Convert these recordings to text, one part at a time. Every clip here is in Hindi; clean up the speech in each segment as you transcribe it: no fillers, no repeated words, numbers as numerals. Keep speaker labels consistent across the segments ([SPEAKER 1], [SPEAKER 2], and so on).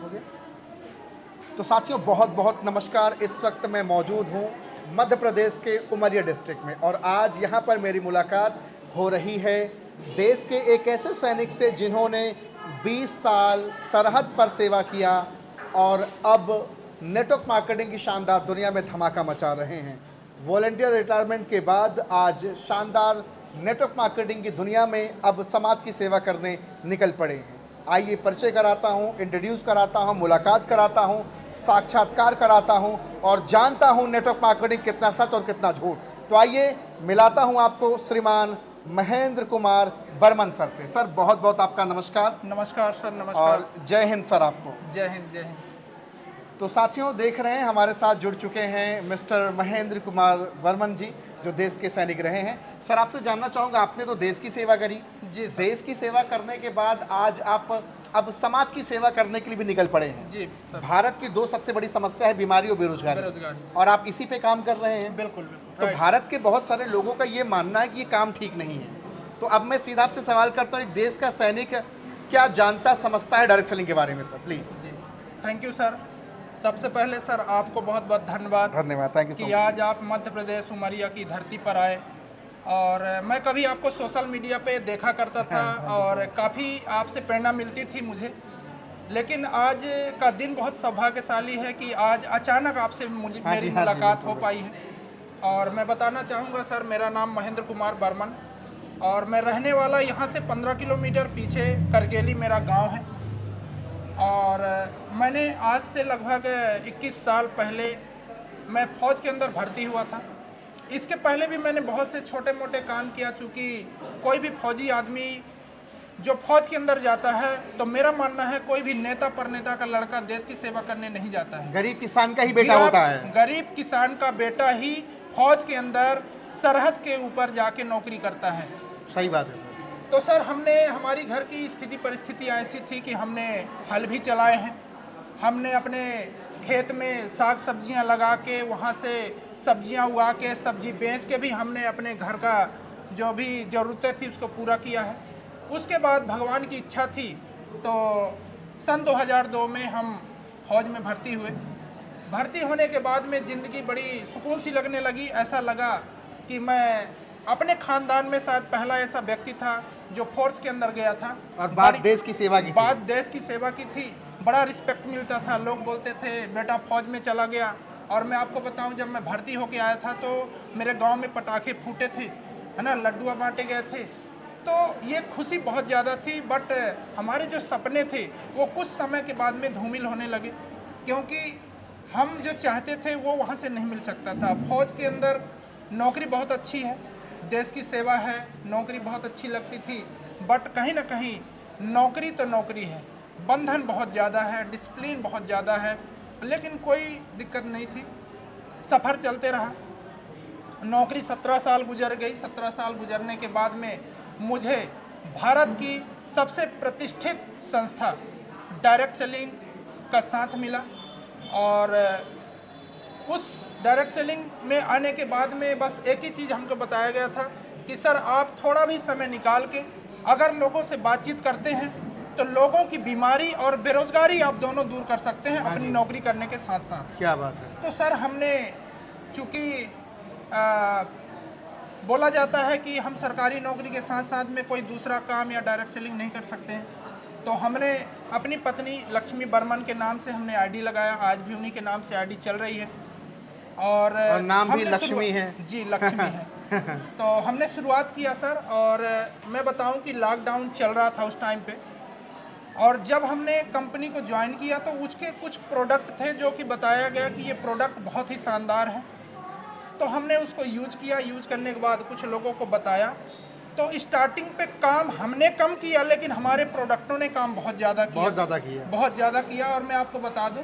[SPEAKER 1] हो गया। तो साथियों बहुत बहुत नमस्कार। इस वक्त मैं मौजूद हूँ मध्य प्रदेश के उमरिया डिस्ट्रिक्ट में और आज यहाँ पर मेरी मुलाकात हो रही है देश के एक ऐसे सैनिक से जिन्होंने 20 साल सरहद पर सेवा किया और अब नेटवर्क मार्केटिंग की शानदार दुनिया में धमाका मचा रहे हैं। वॉलंटियर रिटायरमेंट के बाद आज शानदार नेटवर्क मार्केटिंग की दुनिया में अब समाज की सेवा करने निकल पड़े हैं। आइए परिचय कराता हूँ, इंट्रोड्यूस कराता हूँ, मुलाकात कराता हूँ, साक्षात्कार कराता हूँ और जानता हूँ नेटवर्क मार्केटिंग कितना सच और कितना झूठ। तो आइए मिलाता हूँ आपको श्रीमान महेंद्र कुमार बर्मन सर से। सर बहुत बहुत आपका नमस्कार।
[SPEAKER 2] नमस्कार सर, नमस्कार।
[SPEAKER 1] और जय हिंद सर आपको।
[SPEAKER 2] जय हिंद, जय हिंद।
[SPEAKER 1] तो साथियों देख रहे हैं हमारे साथ जुड़ चुके हैं मिस्टर महेंद्र कुमार बर्मन जी, जो देश के सैनिक रहे हैं। सर आपसे जानना चाहूँगा, आपने तो देश की सेवा करी
[SPEAKER 2] जी सर।
[SPEAKER 1] देश की सेवा करने के बाद आज आप अब समाज की सेवा करने के लिए भी निकल पड़े हैं।
[SPEAKER 2] जी सर।
[SPEAKER 1] भारत की दो सबसे बड़ी समस्या है बीमारी और बेरोजगारी, और आप इसी पे काम कर रहे हैं।
[SPEAKER 2] बिल्कुल बिल्कुल।
[SPEAKER 1] तो भारत के बहुत सारे लोगों का ये मानना है कि ये काम ठीक नहीं है। तो अब मैं सीधा आपसे सवाल करता हूँ, एक देश का सैनिक क्या जानता समझता है डायरेक्ट सेलिंग के बारे में? Sir please.
[SPEAKER 2] जी, थैंक यू सर। सबसे पहले सर आपको बहुत बहुत धन्यवाद।
[SPEAKER 1] धन्यवाद, थैंक यू सो
[SPEAKER 2] कि
[SPEAKER 1] मच।
[SPEAKER 2] आज आप मध्य प्रदेश उमरिया की धरती पर आए। और मैं कभी आपको सोशल मीडिया पे देखा करता था और काफ़ी आपसे प्रेरणा मिलती थी मुझे, लेकिन आज का दिन बहुत सौभाग्यशाली है कि आज अचानक आपसे मेरी मुलाकात हो पाई है। और मैं बताना चाहूँगा सर, मेरा नाम महेंद्र कुमार बर्मन और मैं रहने वाला यहाँ से 15 किलोमीटर पीछे करगेली मेरा गांव है। और मैंने आज से लगभग 21 साल पहले मैं फ़ौज के अंदर भर्ती हुआ था। इसके पहले भी मैंने बहुत से छोटे मोटे काम किया, चूँकि कोई भी फौजी आदमी जो फौज के अंदर जाता है तो मेरा मानना है कोई भी नेता परनेता का लड़का देश की सेवा करने नहीं जाता है।
[SPEAKER 1] गरीब किसान का ही बेटा होता है।
[SPEAKER 2] गरीब किसान का बेटा ही फौज के अंदर सरहद के ऊपर जाके नौकरी करता है।
[SPEAKER 1] सही बात है सर।
[SPEAKER 2] तो सर हमने, हमारी घर की स्थिति परिस्थिति ऐसी थी कि हमने हल भी चलाए हैं। हमने अपने खेत में साग सब्जियां लगा के वहाँ से सब्जियां उगा के सब्जी बेच के भी हमने अपने घर का जो भी ज़रूरतें थी उसको पूरा किया है। उसके बाद भगवान की इच्छा थी तो सन 2002 में हम फौज में भर्ती हुए। भर्ती होने के बाद में ज़िंदगी बड़ी सुकून सी लगने लगी। ऐसा लगा कि मैं अपने ख़ानदान में शायद पहला ऐसा व्यक्ति था जो फोर्स के अंदर गया था
[SPEAKER 1] और बात देश की सेवा की
[SPEAKER 2] बात देश की सेवा की थी। बड़ा रिस्पेक्ट मिलता था, लोग बोलते थे बेटा फौज में चला गया। और मैं आपको बताऊं, जब मैं भर्ती होके आया था तो मेरे गांव में पटाखे फूटे थे, है ना, लड्डुआ बांटे गए थे। तो ये खुशी बहुत ज़्यादा थी। बट हमारे जो सपने थे वो कुछ समय के बाद में धूमिल होने लगे, क्योंकि हम जो चाहते थे वो वहाँ से नहीं मिल सकता था। फौज के अंदर नौकरी बहुत अच्छी है, देश की सेवा है, नौकरी बहुत अच्छी लगती थी, बट कहीं ना कहीं नौकरी तो नौकरी है, बंधन बहुत ज़्यादा है, डिसिप्लिन बहुत ज़्यादा है। लेकिन कोई दिक्कत नहीं थी, सफ़र चलते रहा। नौकरी 17 साल गुजर गई। 17 साल गुजरने के बाद में मुझे भारत की सबसे प्रतिष्ठित संस्था डायरेक्ट सेलिंग का साथ मिला। और उस डायरेक्ट सेलिंग में आने के बाद में बस एक ही चीज़ हमको बताया गया था कि सर आप थोड़ा भी समय निकाल के अगर लोगों से बातचीत करते हैं तो लोगों की बीमारी और बेरोजगारी आप दोनों दूर कर सकते हैं अपनी नौकरी करने के साथ साथ।
[SPEAKER 1] क्या बात है।
[SPEAKER 2] तो सर हमने, चूँकि बोला जाता है कि हम सरकारी नौकरी के साथ साथ में कोई दूसरा काम या डायरेक्ट सेलिंग नहीं कर सकते हैं, तो हमने अपनी पत्नी लक्ष्मी बर्मन के नाम से हमने आईडी लगाया। आज भी उन्हीं के नाम से आईडी चल रही है और
[SPEAKER 1] नाम भी लक्ष्मी है।
[SPEAKER 2] जी लक्ष्मी है। तो हमने शुरुआत किया सर। और मैं बताऊं कि लॉकडाउन चल रहा था उस टाइम पे, और जब हमने कंपनी को ज्वाइन किया तो उसके कुछ प्रोडक्ट थे जो कि बताया गया कि ये प्रोडक्ट बहुत ही शानदार है। तो हमने उसको यूज किया। यूज करने के बाद कुछ लोगों को बताया। तो स्टार्टिंग पे काम हमने कम किया, लेकिन हमारे प्रोडक्टों ने काम बहुत ज़्यादा किया। और मैं आपको बता दूं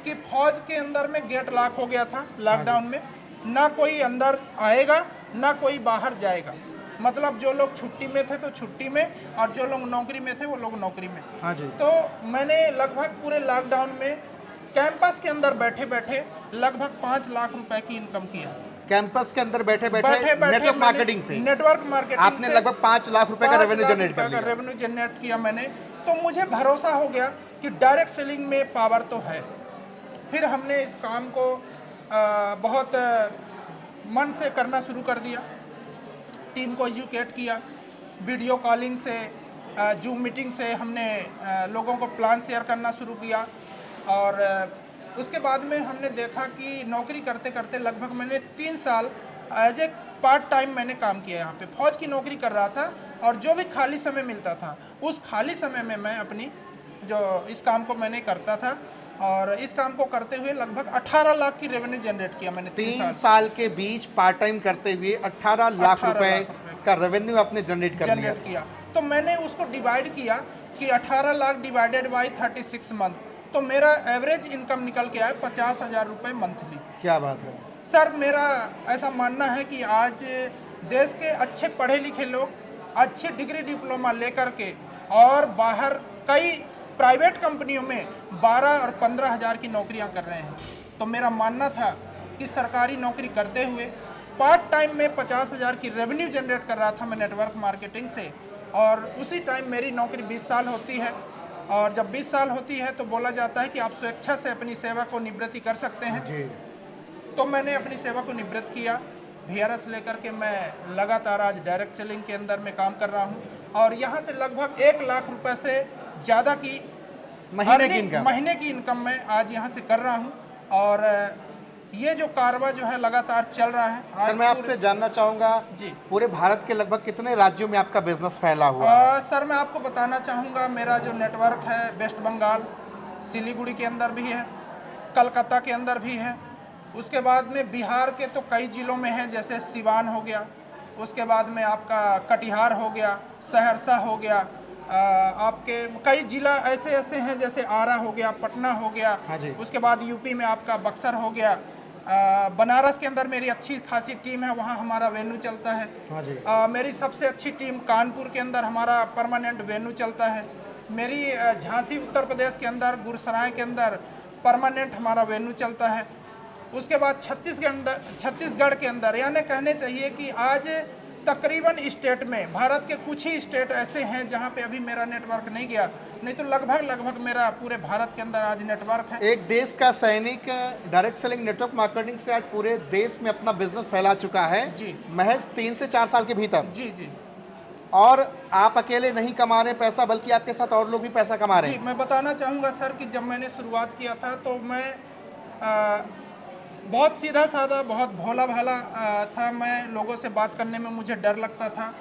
[SPEAKER 2] कि फौज के अंदर में गेट लॉक हो गया था लॉकडाउन में, ना कोई अंदर आएगा ना कोई बाहर जाएगा। मतलब जो लोग छुट्टी में थे तो छुट्टी में, और जो लोग नौकरी में थे वो लोग नौकरी में।
[SPEAKER 1] हाँ जी।
[SPEAKER 2] तो मैंने लगभग पूरे लॉकडाउन में कैंपस के अंदर बैठे बैठे लगभग 5 लाख रुपए की इनकम किया।
[SPEAKER 1] कैंपस के अंदर बैठे बैठे नेटवर्क मार्केटिंग से आपने लगभग 5 लाख रुपए का रेवेन्यू जनरेट किया
[SPEAKER 2] मैंने। तो मुझे भरोसा हो गया कि डायरेक्ट सेलिंग में पावर तो है। फिर हमने इस काम को बहुत मन से करना शुरू कर दिया, टीम को एजुकेट किया, वीडियो कॉलिंग से, जूम मीटिंग से हमने लोगों को प्लान शेयर करना शुरू किया। और उसके बाद में हमने देखा कि नौकरी करते करते लगभग मैंने 3 साल एज ए पार्ट टाइम मैंने काम किया। यहाँ पे फौज की नौकरी कर रहा था और जो भी खाली समय मिलता था उस खाली समय में मैं अपनी जो इस काम को मैंने करता था। और इस काम को करते हुए लगभग 18 लाख की रेवेन्यू जनरेट किया मैंने
[SPEAKER 1] 3 साल के बीच पार्ट टाइम करते हुए 18 लाख रुपए का रेवेन्यू आपने जनरेट कर लिया।
[SPEAKER 2] किया। तो मैंने उसको डिवाइड किया कि 18 लाख डिवाइडेड बाई 36 मंथ, तो मेरा एवरेज इनकम निकल के आया 50,000 रुपये मंथली।
[SPEAKER 1] क्या बात है
[SPEAKER 2] सर, मेरा ऐसा मानना है कि आज देश के अच्छे पढ़े लिखे लोग अच्छी डिग्री डिप्लोमा लेकर के और बाहर कई प्राइवेट कंपनियों में 12 और 15 हज़ार की नौकरियां कर रहे हैं। तो मेरा मानना था कि सरकारी नौकरी करते हुए पार्ट टाइम में 50,000 की रेवेन्यू जनरेट कर रहा था मैं नेटवर्क मार्केटिंग से, और उसी टाइम मेरी नौकरी 20 साल होती है। और जब 20 साल होती है तो बोला जाता है कि आप स्वेच्छा से अपनी सेवा को निवृत्ति कर सकते हैं
[SPEAKER 1] जी।
[SPEAKER 2] तो मैंने अपनी सेवा को निवृत्त किया। VRS लेकर के मैं लगातार आज डायरेक्ट सेलिंग के अंदर में काम कर रहा हूं और यहां से लगभग 1 लाख रुपए से ज़्यादा की महीने की इनकम मैं आज यहां से कर रहा हूं। और ये जो कारवा जो है लगातार चल रहा है।
[SPEAKER 1] सर, मैं आपसे जानना चाहूँगा
[SPEAKER 2] जी,
[SPEAKER 1] पूरे भारत के लगभग कितने राज्यों में आपका बिजनेस फैला हुआ है?
[SPEAKER 2] सर मैं आपको बताना चाहूँगा, मेरा जो नेटवर्क है वेस्ट बंगाल सिलीगुड़ी के अंदर भी है, कलकत्ता के अंदर भी है, उसके बाद में बिहार के तो कई ज़िलों में है, जैसे सिवान हो गया, उसके बाद में आपका कटिहार हो गया, सहरसा हो गया, आपके कई ज़िला ऐसे ऐसे हैं जैसे आरा हो गया, पटना हो गया।
[SPEAKER 1] हाँ जी।
[SPEAKER 2] उसके बाद यूपी में आपका बक्सर हो गया, बनारस के अंदर मेरी अच्छी खासी टीम है, वहाँ हमारा वेन्यू चलता है।
[SPEAKER 1] हाँ जी।
[SPEAKER 2] मेरी सबसे अच्छी टीम कानपुर के अंदर हमारा परमानेंट वेन्यू चलता है। मेरी झांसी उत्तर प्रदेश के अंदर गुरसराय के अंदर परमानेंट हमारा वेन्यू चलता है। उसके बाद छत्तीसगढ़ के अंदर, यानी कहने चाहिए कि आज तकरीबन स्टेट में भारत के कुछ ही स्टेट ऐसे हैं जहां पे अभी मेरा नेटवर्क नहीं गया, नहीं तो लगभग मेरा पूरे भारत के अंदर आज नेटवर्क है।
[SPEAKER 1] एक देश का सैनिक डायरेक्ट सेलिंग नेटवर्क मार्केटिंग से आज पूरे देश में अपना बिजनेस फैला चुका है
[SPEAKER 2] जी,
[SPEAKER 1] महज 3 से 4 साल के भीतर।
[SPEAKER 2] जी जी।
[SPEAKER 1] और आप अकेले नहीं कमा रहे पैसा, बल्कि आपके साथ और लोग भी पैसा कमा रहे
[SPEAKER 2] जी,
[SPEAKER 1] हैं।
[SPEAKER 2] मैं बताना चाहूँगा सर कि जब मैंने शुरुआत किया था तो मैं बहुत सीधा साधा, बहुत भोला भाला था। मैं लोगों से बात करने में मुझे डर लगता था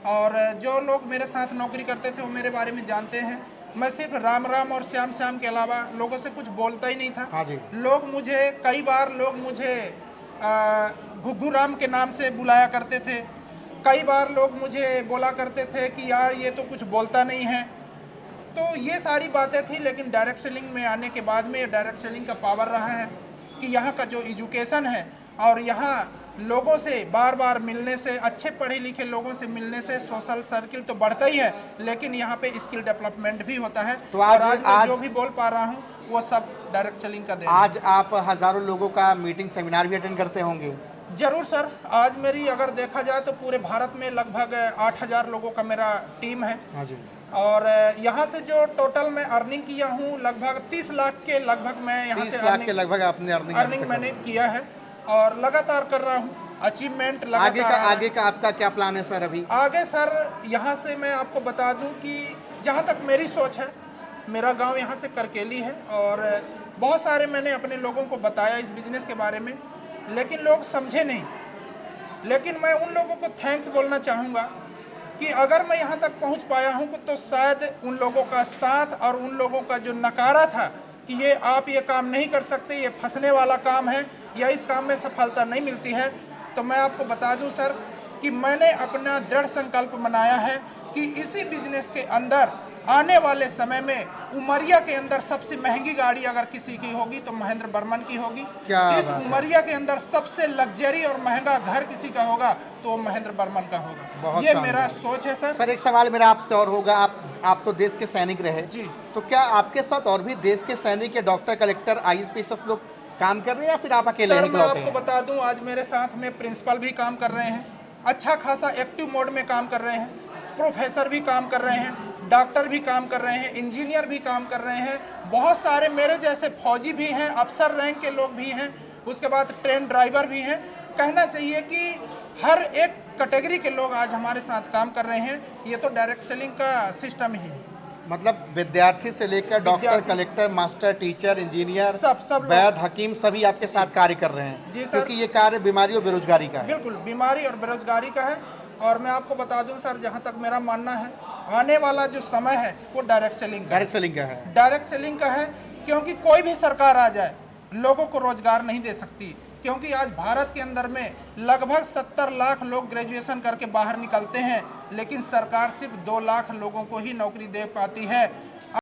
[SPEAKER 2] और जो लोग मेरे साथ नौकरी करते थे वो मेरे बारे में जानते हैं। मैं सिर्फ राम राम और श्याम श्याम के अलावा लोगों से कुछ बोलता ही नहीं था।
[SPEAKER 1] हाँ जी।
[SPEAKER 2] कई बार लोग मुझे घुग्गू राम के नाम से बुलाया करते थे। कई बार लोग मुझे बोला करते थे कि यार ये तो कुछ बोलता नहीं है। तो ये सारी बातें थी, लेकिन डायरेक्ट सेलिंग में आने के बाद में डायरेक्ट सेलिंग का पावर रहा है कि यहाँ का जो एजुकेशन है और यहाँ लोगों से बार बार मिलने से, अच्छे पढ़े लिखे लोगों से मिलने से सोशल सर्किल तो बढ़ता ही है, लेकिन यहाँ पे स्किल डेवलपमेंट भी होता है।
[SPEAKER 1] तो आज
[SPEAKER 2] मैं जो भी बोल पा रहा हूँ वो सब डायरेक्ट सेलिंग का देन है।
[SPEAKER 1] आज आप हजारों लोगों का मीटिंग सेमिनार भी अटेंड करते होंगे।
[SPEAKER 2] जरूर सर, आज मेरी अगर देखा जाए तो पूरे भारत में लगभग 8,000 लोगों का मेरा टीम है।
[SPEAKER 1] हाँ जी।
[SPEAKER 2] और यहाँ से जो टोटल मैं अर्निंग किया हूँ लगभग 30 लाख के लगभग मैं यहाँ
[SPEAKER 1] 30
[SPEAKER 2] से
[SPEAKER 1] लाख के लगभग आपने
[SPEAKER 2] अर्निंग मैंने किया है और लगातार कर रहा हूँ। अचीवमेंट लगातार।
[SPEAKER 1] आगे का आपका क्या प्लान है सर? अभी
[SPEAKER 2] आगे सर यहाँ से मैं आपको बता दूँ कि जहाँ तक मेरी सोच है, मेरा गांव यहाँ से करकेली है और बहुत सारे मैंने अपने लोगों को बताया इस बिज़नेस के बारे में, लेकिन लोग समझे नहीं। लेकिन मैं उन लोगों को थैंक्स बोलना चाहूँगा कि अगर मैं यहाँ तक पहुँच पाया हूँ तो शायद उन लोगों का साथ और उन लोगों का जो नकारा था कि ये आप ये काम नहीं कर सकते, ये फंसने वाला काम है या इस काम में सफलता नहीं मिलती है, तो मैं आपको बता दूं सर कि मैंने अपना दृढ़ संकल्प बनाया है कि इसी बिजनेस के अंदर आने वाले समय में उमरिया के अंदर सबसे महंगी गाड़ी अगर किसी की होगी तो महेंद्र बर्मन की होगी। इस उमरिया के अंदर सबसे लग्जरी और महंगा घर किसी का होगा तो वो महेंद्र बर्मन का होगा। ये मेरा सोच है सर।
[SPEAKER 1] सर, एक सवाल मेरा आपसे और होगा, आप तो देश के सैनिक रहे
[SPEAKER 2] जी,
[SPEAKER 1] तो क्या आपके साथ और भी देश के सैनिक या डॉक्टर, कलेक्टर, IAS सब लोग काम कर रहे हैं या फिर आप अकेले
[SPEAKER 2] सर? मैं आपको बता दूं आज मेरे साथ में प्रिंसिपल भी काम कर रहे हैं, अच्छा खासा एक्टिव मोड में काम कर रहे हैं, प्रोफेसर भी काम कर रहे हैं, डॉक्टर भी काम कर रहे हैं, इंजीनियर भी काम कर रहे हैं, बहुत सारे मेरे जैसे फौजी भी हैं, अफसर रैंक के लोग भी हैं, उसके बाद ट्रेन ड्राइवर भी हैं। कहना चाहिए कि हर एक कैटेगरी के लोग आज हमारे साथ काम कर रहे हैं। ये तो डायरेक्ट सेलिंग का सिस्टम ही है।
[SPEAKER 1] मतलब विद्यार्थी से लेकर डॉक्टर,
[SPEAKER 2] विद्यार्थी।
[SPEAKER 1] कलेक्टर, मास्टर, टीचर, इंजीनियर,
[SPEAKER 2] सब लोग।
[SPEAKER 1] वैद्य, हकीम सभी आपके साथ कार्य कर रहे हैं।
[SPEAKER 2] जी सर।
[SPEAKER 1] क्योंकि ये कार्य बीमारी और बेरोजगारी का है।
[SPEAKER 2] बिल्कुल बीमारी और बेरोजगारी का है। और मैं आपको बता दूं सर, जहां तक मेरा मानना है, आने वाला जो समय है वो डायरेक्ट सेलिंग का है।
[SPEAKER 1] डायरेक्ट सेलिंग का है।
[SPEAKER 2] डायरेक्ट सेलिंग का है, क्योंकि कोई भी सरकार आ जाए लोगों को रोजगार नहीं दे सकती। क्योंकि आज भारत के अंदर में लगभग 70 लाख लोग ग्रेजुएशन करके बाहर निकलते हैं, लेकिन सरकार सिर्फ 2 लाख लोगों को ही नौकरी दे पाती है।